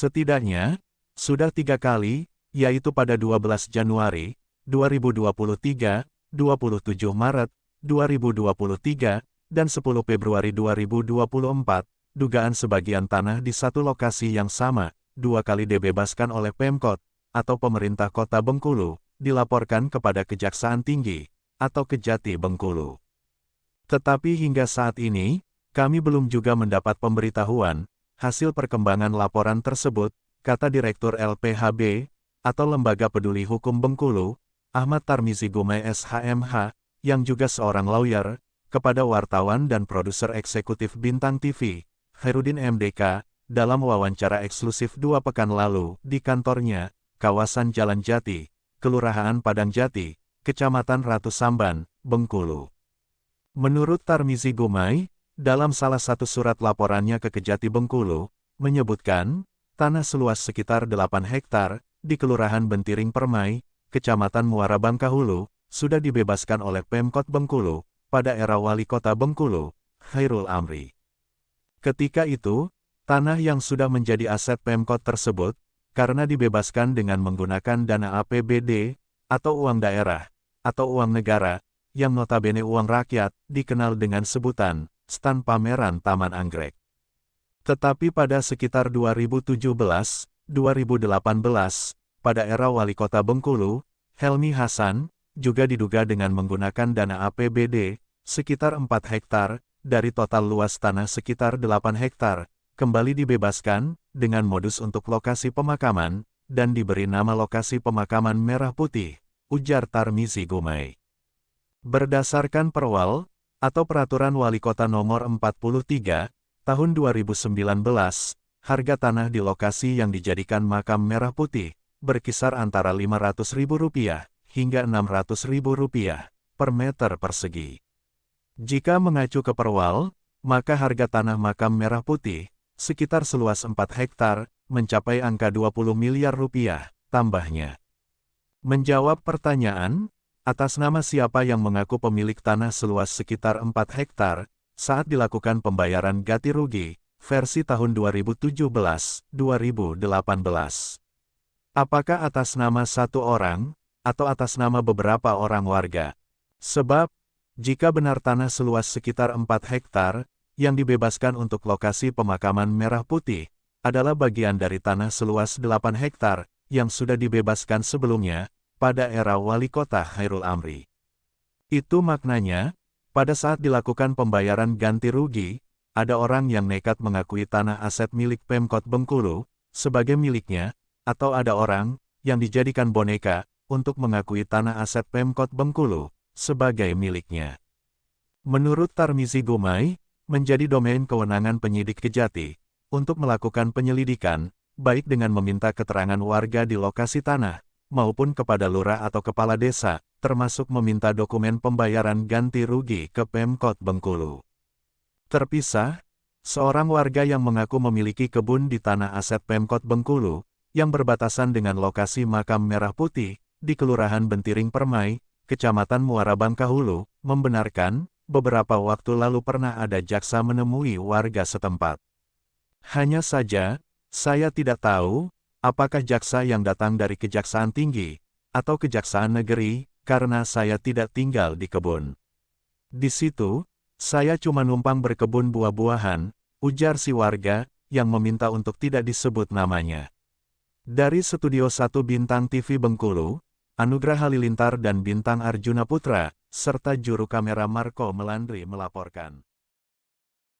Setidaknya, sudah 3 kali, yaitu pada 12 Januari 2023, 27 Maret 2023, dan 10 Februari 2024, dugaan sebagian tanah di satu lokasi yang sama, 2 kali dibebaskan oleh Pemkot, atau pemerintah kota Bengkulu, dilaporkan kepada Kejaksaan Tinggi, atau Kejati Bengkulu. Tetapi hingga saat ini, kami belum juga mendapat pemberitahuan, hasil perkembangan laporan tersebut, kata Direktur LPHB, atau Lembaga Peduli Hukum Bengkulu, Ahmad Tarmizi Gumai SHMH, yang juga seorang lawyer, kepada wartawan dan produser eksekutif Bintang TV, Khairuddin MDK, dalam wawancara eksklusif 2 pekan lalu di kantornya, kawasan Jalan Jati, Kelurahan Padang Jati, Kecamatan Ratu Samban, Bengkulu. Menurut Tarmizi Gumai, dalam salah satu surat laporannya ke Kejati Bengkulu, menyebutkan, tanah seluas sekitar 8 hektar, di Kelurahan Bentiring Permai, Kecamatan Muara Bangkahulu, sudah dibebaskan oleh Pemkot Bengkulu, pada era Wali Kota Bengkulu, Khairul Amri. Ketika itu, tanah yang sudah menjadi aset Pemkot tersebut, karena dibebaskan dengan menggunakan dana APBD, atau uang daerah, atau uang negara, yang notabene uang rakyat, dikenal dengan sebutan, stan pameran Taman Anggrek. Tetapi pada sekitar 2017, 2018, pada era Wali Kota Bengkulu, Helmi Hasan, juga diduga dengan menggunakan dana APBD, sekitar 4 hektar, dari total luas tanah sekitar 8 hektar, kembali dibebaskan, dengan modus untuk lokasi pemakaman, dan diberi nama lokasi pemakaman Merah Putih, ujar Tarmizi Gumai. Berdasarkan Perwal, atau Peraturan Wali Kota Nomor 43, Tahun 2019, harga tanah di lokasi yang dijadikan makam Merah Putih, berkisar antara Rp500.000 hingga Rp600.000 per meter persegi. Jika mengacu ke Perwal, maka harga tanah makam Merah Putih, sekitar seluas 4 hektar, mencapai angka Rp20 miliar, tambahnya. Menjawab pertanyaan, atas nama siapa yang mengaku pemilik tanah seluas sekitar 4 hektar, saat dilakukan pembayaran ganti rugi, versi tahun 2017-2018. Apakah atas nama satu orang, atau atas nama beberapa orang warga? Sebab, jika benar tanah seluas sekitar 4 hektar, yang dibebaskan untuk lokasi pemakaman Merah Putih, adalah bagian dari tanah seluas 8 hektar, yang sudah dibebaskan sebelumnya, pada era Wali Kota Khairul Amri. Itu maknanya, pada saat dilakukan pembayaran ganti rugi, ada orang yang nekat mengakui tanah aset milik Pemkot Bengkulu, sebagai miliknya, atau ada orang, yang dijadikan boneka, untuk mengakui tanah aset Pemkot Bengkulu, sebagai miliknya. Menurut Tarmizi Gumai, menjadi domain kewenangan penyidik Kejati, untuk melakukan penyelidikan, baik dengan meminta keterangan warga di lokasi tanah, maupun kepada lurah atau kepala desa, termasuk meminta dokumen pembayaran ganti rugi ke Pemkot Bengkulu. Terpisah, seorang warga yang mengaku memiliki kebun di tanah aset Pemkot Bengkulu, yang berbatasan dengan lokasi makam Merah Putih, di Kelurahan Bentiring Permai, Kecamatan Muara Bangkahulu, membenarkan, beberapa waktu lalu pernah ada jaksa menemui warga setempat. Hanya saja, saya tidak tahu, apakah jaksa yang datang dari Kejaksaan Tinggi, atau Kejaksaan Negeri, karena saya tidak tinggal di kebun. Di situ, saya cuma numpang berkebun buah-buahan, ujar si warga, yang meminta untuk tidak disebut namanya. Dari Studio 1 Bintang TV Bengkulu, Anugrah Halilintar dan Bintang Arjuna Putra, serta juru kamera Marco Melandri melaporkan.